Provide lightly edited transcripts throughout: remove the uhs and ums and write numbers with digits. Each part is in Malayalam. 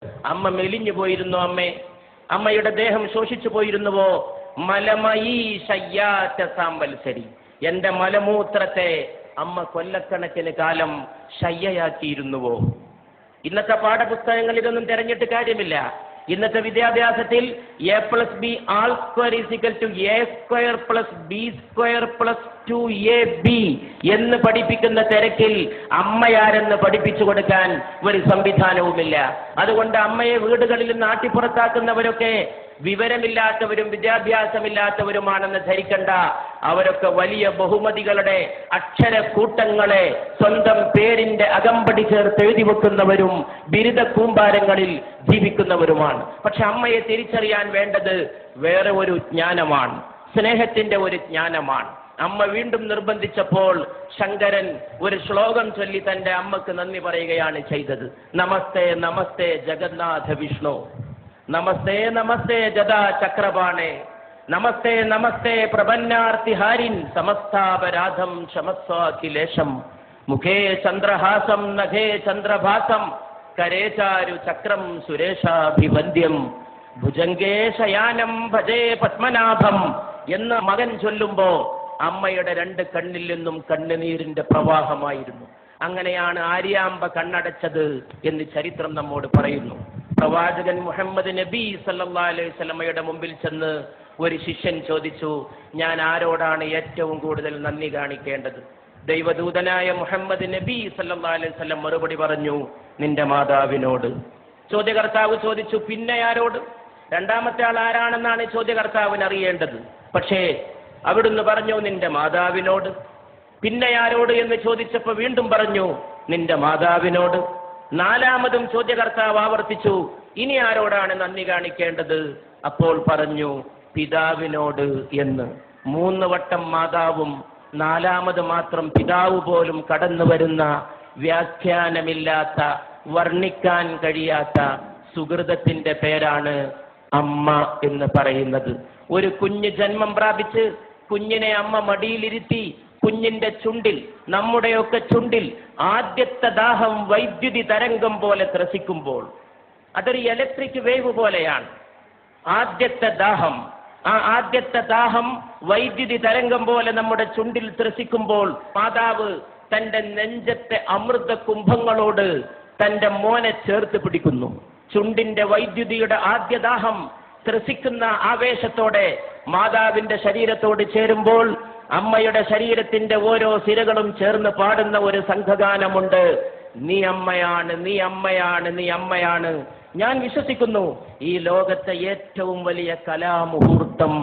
അമ്മ മെലിഞ്ഞു പോയിരുന്നു അമ്മയുടെ ദേഹം ശോഷിച്ചു പോയിരുന്നുവോ? മലമയീ ശയ്യാറ്റ സാമ്പൽസരി, എന്റെ മലമൂത്രത്തെ അമ്മ കൊല്ലക്കണക്കിന് കാലം ശയ്യയാക്കിയിരുന്നുവോ? ഇന്നത്തെ പാഠപുസ്തകങ്ങൾ ഇതൊന്നും തിരഞ്ഞിട്ട് കാര്യമില്ല. ഇന്നത്തെ വിദ്യാഭ്യാസത്തിൽ a+b²=a²+b²+2ab എന്ന് പഠിപ്പിക്കുന്ന തിരക്കിൽ അമ്മയാരെന്ന് പഠിപ്പിച്ചു കൊടുക്കാൻ ഒരു സംവിധാനവുമില്ല. അതുകൊണ്ട് അമ്മയെ വീടുകളിൽ നിന്ന് ആട്ടിപ്പുറത്താക്കുന്നവരൊക്കെ വിവരമില്ലാത്തവരും വിദ്യാഭ്യാസമില്ലാത്തവരുമാണെന്ന് ധരിക്കണ്ട. അവരൊക്കെ വലിയ ബഹുമതികളുടെ അക്ഷരക്കൂട്ടങ്ങളെ സ്വന്തം പേരിന്റെ അകമ്പടി ചേർത്ത് എഴുതി വെക്കുന്നവരും ബിരുദ കൂമ്പാരങ്ങളിൽ ജീവിക്കുന്നവരുമാണ്. പക്ഷെ അമ്മയെ തിരിച്ചറിയാൻ വേണ്ടത് വേറെ ഒരു ജ്ഞാനമാണ്, സ്നേഹത്തിന്റെ ഒരു ജ്ഞാനമാണ്. അമ്മ വീണ്ടും നിർബന്ധിച്ചപ്പോൾ ശങ്കരൻ ഒരു ശ്ലോകം ചൊല്ലി തന്റെ അമ്മക്ക് നന്ദി പറയുകയാണ് ചെയ്തത്. നമസ്തേ നമസ്തേ ജഗന്നാഥ വിഷ്ണു, നമസ്തേ നമസ്തേ ജദാ ചക്രപാണേ, നമസ്തേ നമസ്തേ പ്രപന്നാർത്തിഹാരിൻ, സമസ്താപരാധം ക്ഷമസ്വാഖിലേശം, മുഖേ ചന്ദ്രഹാസം നഖേ ചന്ദ്രഭാസം, കരേചാരു ചക്രം സുരേഷാഭിവന്ദ്യം, ഭുജംഗേ ശയാനം ഭജേ പത്മനാഭം എന്ന് മകൻ ചൊല്ലുമ്പോ അമ്മയുടെ രണ്ട് കണ്ണിൽ നിന്നും കണ്ണുനീരിന്റെ പ്രവാഹമായിരുന്നു. അങ്ങനെയാണ് ആര്യാമ്പ കണ്ണടച്ചത് എന്ന് ചരിത്രം നമ്മോട് പറയുന്നു. പ്രവാചകൻ മുഹമ്മദ് നബി സല്ലല്ലാഹു അലൈഹി വസല്ലമയുടെ മുമ്പിൽ ചെന്ന് ഒരു ശിഷ്യൻ ചോദിച്ചു, ഞാൻ ആരോടാണ് ഏറ്റവും കൂടുതൽ നന്ദി കാണിക്കേണ്ടത്? ദൈവദൂതനായ മുഹമ്മദ് നബി സല്ലല്ലാഹു അലൈഹി വസല്ലം മറുപടി പറഞ്ഞു, നിന്റെ മാതാവിനോട്. ചോദ്യകർത്താവ് ചോദിച്ചു, പിന്നെ ആരോട്? രണ്ടാമത്തെ ആൾ ആരാണെന്നാണ് ചോദ്യകർത്താവിന് അറിയേണ്ടത്. പക്ഷേ അവിടുന്ന് പറഞ്ഞു, നിന്റെ മാതാവിനോട്. പിന്നെ ആരോട് എന്ന് ചോദിച്ചപ്പോൾ വീണ്ടും പറഞ്ഞു, നിന്റെ മാതാവിനോട്. നാലാമതും ചോദ്യകർത്താവ് ആവർത്തിച്ചു, ഇനി ആരോടാണ് നന്ദി കാണിക്കേണ്ടത്? അപ്പോൾ പറഞ്ഞു, പിതാവിനോട് എന്ന്. 3 വട്ടം മാതാവും 4ാമത് മാത്രം പിതാവ് പോലും കടന്നു വരുന്ന വ്യാഖ്യാനമില്ലാത്ത, വർണ്ണിക്കാൻ കഴിയാത്ത സുഹൃതത്തിന്റെ പേരാണ് അമ്മ എന്ന് പറയുന്നത്. ഒരു കുഞ്ഞ് ജന്മം പ്രാപിച്ച് കുഞ്ഞിനെ അമ്മ മടിയിലിരുത്തി കുഞ്ഞിന്റെ ചുണ്ടിൽ, നമ്മുടെയൊക്കെ ചുണ്ടിൽ ആദ്യത്തെ ദാഹം വൈദ്യുതി തരംഗം പോലെ ത്രസിക്കുമ്പോൾ, അതൊരു ഇലക്ട്രിക് വേവ് പോലെയാണ് ആദ്യത്തെ ദാഹം. ആ ആദ്യത്തെ ദാഹം വൈദ്യുതി തരംഗം പോലെ നമ്മുടെ ചുണ്ടിൽ ത്രസിക്കുമ്പോൾ മാതാവ് തന്റെ നെഞ്ചത്തെ അമൃത കുംഭങ്ങളോട് തന്റെ മോനെ ചേർത്ത് പിടിക്കുന്നു. ചുണ്ടിന്റെ വൈദ്യുതിയുടെ ആദ്യ ദാഹം ത്രസിക്കുന്ന ആവേശത്തോടെ മാതാവിന്റെ ശരീരത്തോട് ചേരുമ്പോൾ അമ്മയുടെ ശരീരത്തിന്റെ ഓരോ സിരകളും ചേർന്ന് പാടുന്ന ഒരു സംഘഗാനമുണ്ട്. നീ അമ്മയാണ്, നീ അമ്മയാണ്, നീ അമ്മയാണ്. ഞാൻ വിശ്വസിക്കുന്നു ഈ ലോകത്തെ ഏറ്റവും വലിയ കലാമുഹൂർത്തം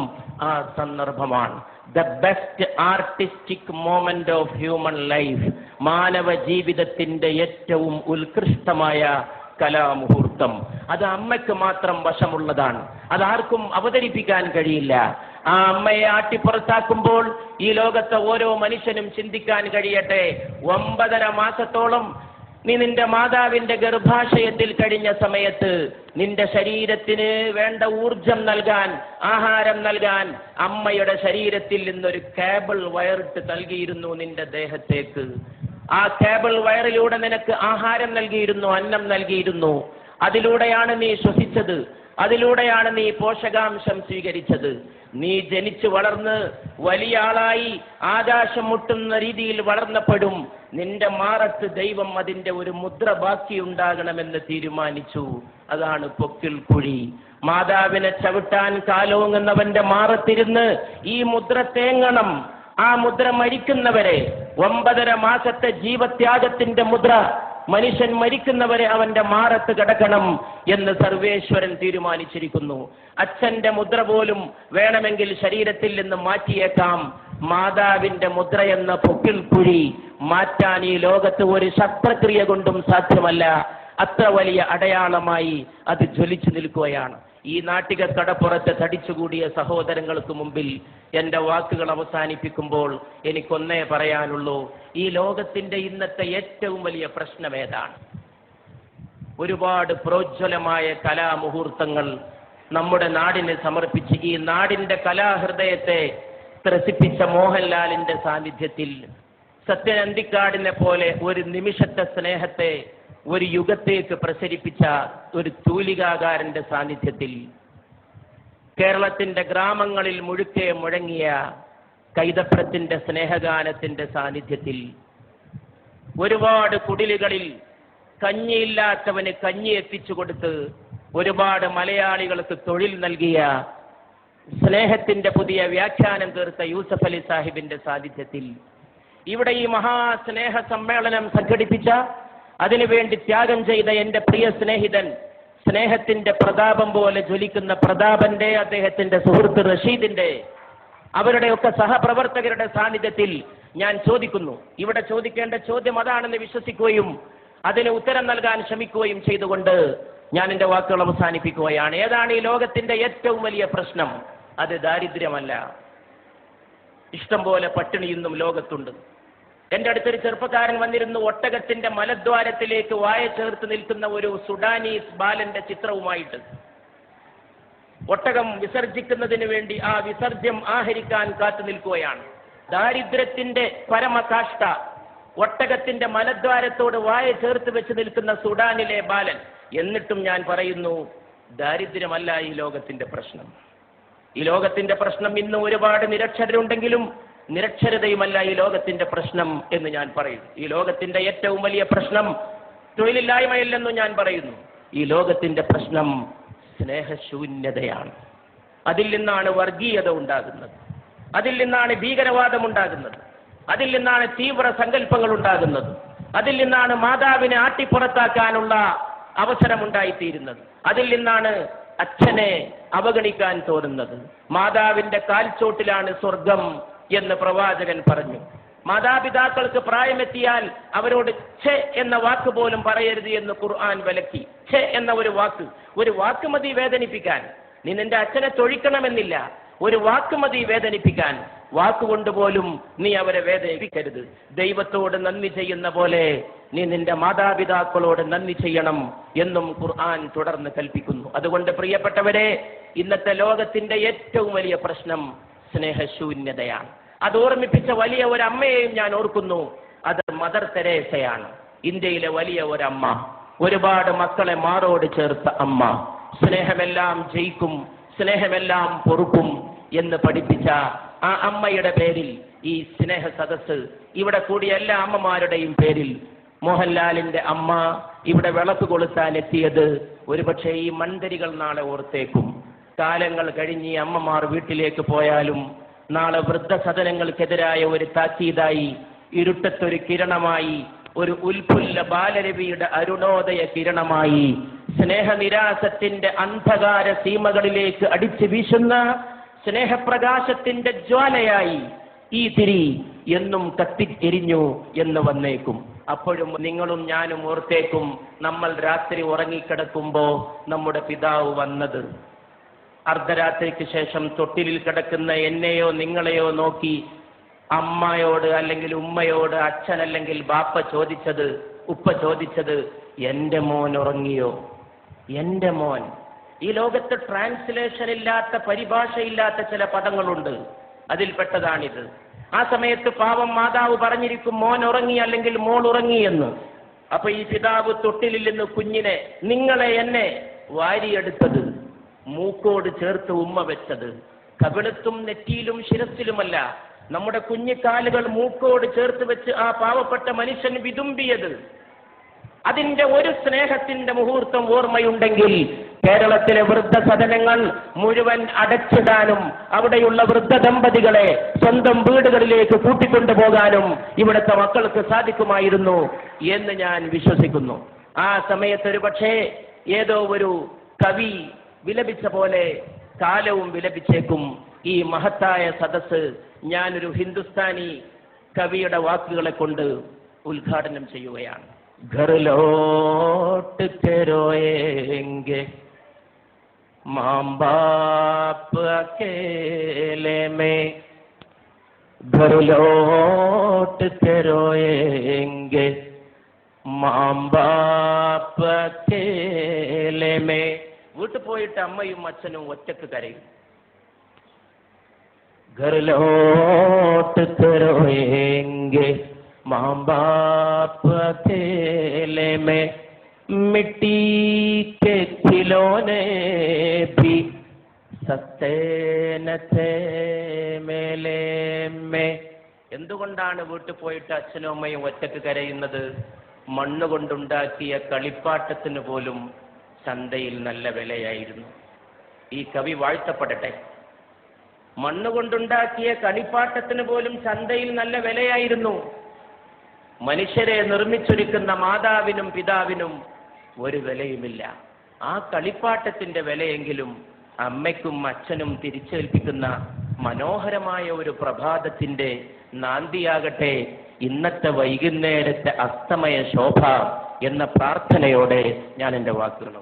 ആ സന്ദർഭമാണ്. The best artistic moment of human life, മാനവ ജീവിതത്തിന്റെ ഏറ്റവും ഉത്കൃഷ്ടമായ കലാമുഹൂർത്തം. അത് അമ്മയ്ക്ക് മാത്രം വശമുള്ളതാണ്, അതാർക്കും അവതരിപ്പിക്കാൻ കഴിയില്ല. ആ അമ്മയെ ആട്ടിപ്പുറത്താക്കുമ്പോൾ ഈ ലോകത്തെ ഓരോ മനുഷ്യനും ചിന്തിക്കാൻ കഴിയട്ടെ, 9.5 മാസത്തോളം നീ നിന്റെ മാതാവിന്റെ ഗർഭാശയത്തിൽ കഴിഞ്ഞ സമയത്ത് നിന്റെ ശരീരത്തിന് വേണ്ട ഊർജം നൽകാൻ, ആഹാരം നൽകാൻ അമ്മയുടെ ശരീരത്തിൽ നിന്നൊരു കേബിൾ വയറിട്ട് നൽകിയിരുന്നു നിന്റെ ദേഹത്തേക്ക്. ആ കേബിൾ വയറിലൂടെ നിനക്ക് ആഹാരം നൽകിയിരുന്നു, അന്നം നൽകിയിരുന്നു. അതിലൂടെയാണ് നീ ശ്വസിച്ചത്, അതിലൂടെയാണ് നീ പോഷകാംശം സ്വീകരിച്ചത്. നീ ജനിച്ചു വളർന്ന് വലിയ ആളായി ആകാശം മുട്ടുന്ന രീതിയിൽ വളർന്നപ്പെടും. നിന്റെ മാറത്ത് ദൈവം അതിന്റെ ഒരു മുദ്ര ബാക്കിയുണ്ടാകണമെന്ന് തീരുമാനിച്ചു. അതാണ് പൊക്കിൾ കുഴി. മാതാവിനെ ചവിട്ടാൻ കാലോങ്ങുന്നവന്റെ മാറത്തിരുന്ന് ഈ മുദ്ര തേങ്ങണം. ആ മുദ്ര മരിക്കുന്നവരെ, 9.5 മാസത്തെ ജീവത്യാഗത്തിന്റെ മുദ്ര, മനുഷ്യൻ മരിക്കുന്നവരെ അവന്റെ മാറത്ത് കിടക്കണം എന്ന് സർവേശ്വരൻ തീരുമാനിച്ചിരിക്കുന്നു. അച്ഛന്റെ മുദ്ര പോലും വേണമെങ്കിൽ ശരീരത്തിൽ നിന്ന് മാറ്റിയേക്കാം. മാതാവിന്റെ മുദ്ര എന്ന പൊക്കിൾ കുഴി മാറ്റാൻ ഈ ലോകത്ത് ഒരു ശസ്ത്രക്രിയ കൊണ്ടും സാധ്യമല്ല. അത്ര വലിയ അടയാളമായി അത് ജ്വലിച്ചു നിൽക്കുകയാണ്. ഈ നാട്ടിക കടപ്പുറത്ത് തടിച്ചുകൂടിയ സഹോദരങ്ങൾക്ക് മുമ്പിൽ എന്റെ വാക്കുകൾ അവസാനിപ്പിക്കുമ്പോൾ എനിക്കൊന്നേ പറയാനുള്ളൂ, ഈ ലോകത്തിന്റെ ഇന്നത്തെ ഏറ്റവും വലിയ പ്രശ്നം ഏതാണ്? ഒരുപാട് പ്രോജ്വലമായ കലാമുഹൂർത്തങ്ങൾ നമ്മുടെ നാടിന് സമർപ്പിച്ച് ഈ നാടിന്റെ കലാഹൃദയത്തെ ത്രസിപ്പിച്ച മോഹൻലാലിന്റെ സാന്നിധ്യത്തിൽ സത്യൻ അന്തിക്കാടിനെ പോലെ ഒരു നിമിഷത്തെ സ്നേഹത്തെ, ഒരു യുഗത്തേക്ക് പ്രസരിപ്പിച്ച ഒരു തൂലികാകാരന്റെ സാന്നിധ്യത്തിൽ, കേരളത്തിന്റെ ഗ്രാമങ്ങളിൽ മുഴുക്കെ മുഴങ്ങിയ കൈതപ്രത്തിന്റെ സ്നേഹഗാനത്തിന്റെ സാന്നിധ്യത്തിൽ, ഒരുപാട് കുടിലുകളിൽ കഞ്ഞിയില്ലാത്തവന് കഞ്ഞി എത്തിച്ചു കൊടുത്ത് ഒരുപാട് മലയാളികൾക്ക് തൊഴിൽ നൽകിയ, സ്നേഹത്തിന്റെ പുതിയ വ്യാഖ്യാനം തീർത്ത യൂസഫ് അലി സാഹിബിന്റെ സാന്നിധ്യത്തിൽ, ഇവിടെ ഈ മഹാസ്നേഹ സമ്മേളനം സംഘടിപ്പിച്ച, അതിനുവേണ്ടി ത്യാഗം ചെയ്ത എന്റെ പ്രിയ സ്നേഹിതൻ, സ്നേഹത്തിന്റെ പ്രതാപം പോലെ ജ്വലിക്കുന്ന പ്രതാപന്റെ, അദ്ദേഹത്തിന്റെ സുഹൃത്ത് റഷീദിന്റെ, അവരുടെയൊക്കെ സഹപ്രവർത്തകരുടെ സാന്നിധ്യത്തിൽ ഞാൻ ചോദിക്കുന്നു. ഇവിടെ ചോദിക്കേണ്ട ചോദ്യം അതാണെന്ന് വിശ്വസിക്കുകയും അതിന് ഉത്തരം നൽകാൻ ശ്രമിക്കുകയും ചെയ്തുകൊണ്ട് ഞാൻ എൻ്റെ വാക്കുകൾ അവസാനിപ്പിക്കുകയാണ്. ഏതാണ് ഈ ലോകത്തിന്റെ ഏറ്റവും വലിയ പ്രശ്നം? അത് ദാരിദ്ര്യമല്ല. ഇഷ്ടം പോലെ പട്ടിണി ഇന്നും ലോകത്തുണ്ട്. എൻ്റെ അടുത്തൊരു ചെറുപ്പക്കാരൻ വന്നിരുന്നു, ഒട്ടകത്തിന്റെ മലദ്വാരത്തിലേക്ക് വായ ചേർത്ത് നിൽക്കുന്ന ഒരു സുഡാനീസ് ബാലന്റെ ചിത്രവുമായിട്ട്. ഒട്ടകം വിസർജിക്കുന്നതിന് വേണ്ടി ആ വിസർജ്യം ആഹരിക്കാൻ കാത്തു നിൽക്കുകയാണ്. ദാരിദ്ര്യത്തിന്റെ പരമകാഷ്ഠ, ഒട്ടകത്തിന്റെ മലദ്വാരത്തോട് വായ ചേർത്ത് വെച്ച് നിൽക്കുന്ന സുഡാനിലെ ബാലൻ. എന്നിട്ടും ഞാൻ പറയുന്നു, ദാരിദ്ര്യമല്ല ഈ ലോകത്തിന്റെ പ്രശ്നം. ഈ ലോകത്തിന്റെ പ്രശ്നം ഇന്ന് ഒരുപാട് നിരക്ഷരരുണ്ടെങ്കിലും നിരക്ഷരതയുമല്ല ഈ ലോകത്തിന്റെ പ്രശ്നം എന്ന് ഞാൻ പറയുന്നു. ഈ ലോകത്തിന്റെ ഏറ്റവും വലിയ പ്രശ്നം തൊഴിലില്ലായ്മയല്ലെന്നും ഞാൻ പറയുന്നു. ഈ ലോകത്തിന്റെ പ്രശ്നം സ്നേഹശൂന്യതയാണ്. അതിൽ നിന്നാണ് വർഗീയത ഉണ്ടാകുന്നത്, അതിൽ നിന്നാണ് ഭീകരവാദം ഉണ്ടാകുന്നത്, അതിൽ നിന്നാണ് തീവ്ര സങ്കല്പങ്ങൾ ഉണ്ടാകുന്നത്, അതിൽ നിന്നാണ് മാതാവിനെ ആട്ടിപ്പുറത്താക്കാനുള്ള അവസരമുണ്ടായിത്തീരുന്നത്, അതിൽ നിന്നാണ് അച്ഛനെ അവഗണിക്കാൻ തോന്നുന്നത്. മാതാവിന്റെ കാൽച്ചോട്ടിലാണ് സ്വർഗം എന്ന് പ്രവാചകൻ പറഞ്ഞു. മാതാപിതാക്കൾക്ക് പ്രായമെത്തിയാൽ അവരോട് ഛെ എന്ന വാക്ക് പോലും പറയരുത് എന്ന് ഖുർആൻ വിലക്കി. ഛെ എന്ന ഒരു വാക്ക് മതി വേദനിപ്പിക്കാൻ. നീ നിന്റെ അച്ഛനെ തൊഴിക്കണമെന്നില്ല, ഒരു വാക്ക് മതി വേദനിപ്പിക്കാൻ. വാക്കുകൊണ്ട് പോലും നീ അവരെ വേദനിപ്പിക്കരുത്. ദൈവത്തോട് നന്ദി ചെയ്യുന്ന പോലെ നീ നിന്റെ മാതാപിതാക്കളോട് നന്ദി ചെയ്യണം എന്നും ഖുർആൻ തുടർന്ന് കൽപ്പിക്കുന്നു. അതുകൊണ്ട് പ്രിയപ്പെട്ടവരെ, ഇന്നത്തെ ലോകത്തിന്റെ ഏറ്റവും വലിയ പ്രശ്നം സ്നേഹശൂന്യതയാണ്. അത് ഓർമ്മിപ്പിച്ച വലിയ ഒരു അമ്മയെയും ഞാൻ ഓർക്കുന്നു. അത് മദർ തെരേസയാണ്. ഇന്ത്യയിലെ വലിയ ഒരമ്മ, ഒരുപാട് മക്കളെ മാറോട് ചേർത്ത അമ്മ. സ്നേഹമെല്ലാം ജയിക്കും, സ്നേഹമെല്ലാം പൊറുക്കും എന്ന് പഠിപ്പിച്ച ആ അമ്മയുടെ പേരിൽ ഈ സ്നേഹ സദസ്സ്, ഇവിടെ കൂടിയ എല്ലാ അമ്മമാരുടെയും പേരിൽ, മോഹൻലാലിന്റെ അമ്മ ഇവിടെ വിളക്ക് കൊളുത്താൻ എത്തിയത് ഒരുപക്ഷെ ഈ മൺതരികൾ നാളെ ഓർത്തേക്കും. കാലങ്ങൾ കഴിഞ്ഞ് ഈ അമ്മമാർ വീട്ടിലേക്ക് പോയാലും നാളെ വൃദ്ധസദനങ്ങൾക്കെതിരായ ഒരു താക്കീതായി, ഇരുട്ടത്തൊരു കിരണമായി, ഒരു ഉൽഫുല്ല ബാലരവിയുടെ അരുണോദയ കിരണമായി, സ്നേഹനിരാസത്തിന്റെ അന്ധകാര സീമകളിലേക്ക് അടിച്ചു വീശുന്ന സ്നേഹപ്രകാശത്തിന്റെ ജ്വാലയായി ഈ തിരി എന്നും കത്തിയെരിഞ്ഞു എന്ന് വന്നേക്കും. അപ്പോഴും നിങ്ങളും ഞാനും ഓർത്തേക്കും, നമ്മൾ രാത്രി ഉറങ്ങിക്കിടക്കുമ്പോ നമ്മുടെ പിതാവ് വന്നത്. അർദ്ധരാത്രിക്ക് ശേഷം തൊട്ടിലിൽ കിടക്കുന്ന എന്നെയോ നിങ്ങളെയോ നോക്കി അമ്മയോട് അല്ലെങ്കിൽ ഉമ്മയോട്, അച്ഛൻ അല്ലെങ്കിൽ ബാപ്പ ചോദിച്ചത്, ഉപ്പ ചോദിച്ചത്, എന്റെ മോൻ ഉറങ്ങിയോ? എന്റെ മോൻ. ഈ ലോകത്ത് ട്രാൻസ്ലേഷൻ ഇല്ലാത്ത, പരിഭാഷയില്ലാത്ത ചില പദങ്ങളുണ്ട്, അതിൽപ്പെട്ടതാണിത്. ആ സമയത്ത് പാവം മാതാവ് പറഞ്ഞിരിക്കും, മോൻ ഉറങ്ങി അല്ലെങ്കിൽ മോൾ ഉറങ്ങി എന്ന്. അപ്പൊ ഈ പിതാവ് തൊട്ടിലിൽ നിന്ന് കുഞ്ഞിനെ, നിങ്ങളെ എന്നെ വാരിയെടുത്തത്, മൂക്കോട് ചേർത്ത് ഉമ്മ വെച്ചത്, കവിളത്തും നെറ്റിയിലും ശിരസിലുമല്ല, നമ്മുടെ കുഞ്ഞിക്കാലുകൾ മൂക്കോട് ചേർത്ത് വെച്ച് ആ പാവപ്പെട്ട മനുഷ്യൻ വിതുമ്പിയത്. അതിന്റെ ഒരു സ്നേഹത്തിന്റെ മുഹൂർത്തം ഓർമ്മയുണ്ടെങ്കിൽ കേരളത്തിലെ വൃദ്ധസദനങ്ങൾ മുഴുവൻ അടച്ചിടാനും അവിടെയുള്ള വൃദ്ധ ദമ്പതികളെ സ്വന്തം വീടുകളിലേക്ക് കൂട്ടിക്കൊണ്ടുപോകാനും ഇവിടുത്തെ മക്കൾക്ക് സാധിക്കുമായിരുന്നു എന്ന് ഞാൻ വിശ്വസിക്കുന്നു. ആ സമയത്ത് ഒരു പക്ഷേ ഏതോ ഒരു കവി വിലപിച്ച പോലെ കാലവും വിലപിച്ചേക്കും. ഈ മഹത്തായ സദസ്സ് ഞാനൊരു ഹിന്ദുസ്ഥാനി കവിയുടെ വാക്കുകളെ കൊണ്ട് ഉദ്ഘാടനം ചെയ്യുകയാണ്. ഘർ ലോട്ട് കെ റോയേംഗെ മാം ബാപ്പ് അക്കേലെ മേ, ഘർ ലോട്ട് കെ റോയേംഗെ മാം ബാപ്പ് അക്കേലെ മേ. വീട്ടിൽ പോയിട്ട് അമ്മയും അച്ഛനും ഒറ്റക്ക് കരയും. घर लौट कर रोएंगे माँ बाप अकेले में, मिट्टी के खिलौने भी सस्ते न थे मेले में. എന്തുകൊണ്ടാണ് വീട്ടിൽ പോയിട്ട് അച്ഛനും അമ്മയും ഒറ്റക്ക് കരയുന്നത്? മണ്ണുകൊണ്ടുണ്ടാക്കിയ കളിപ്പാട്ടത്തിന് പോലും ചന്തയിൽ നല്ല വിലയായിരുന്നു. ഈ കവി വാഴ്ത്തപ്പെടട്ടെ. മണ്ണുകൊണ്ടുണ്ടാക്കിയ കളിപ്പാട്ടത്തിന് പോലും ചന്തയിൽ നല്ല വിലയായിരുന്നു. മനുഷ്യരെ നിർമ്മിച്ചൊരുക്കുന്ന മാതാവിനും പിതാവിനും ഒരു വിലയുമില്ല. ആ കളിപ്പാട്ടത്തിന്റെ വിലയെങ്കിലും അമ്മയ്ക്കും അച്ഛനും തിരിച്ചേൽപ്പിക്കുന്ന മനോഹരമായ ഒരു പ്രഭാതത്തിന്റെ നാന്ദിയാകട്ടെ ഇന്നത്തെ വൈകുന്നേരത്തെ അസ്തമയ ശോഭ എന്ന പ്രാർത്ഥനയോടെ ഞാൻ എൻ്റെ വാക്കുകൾ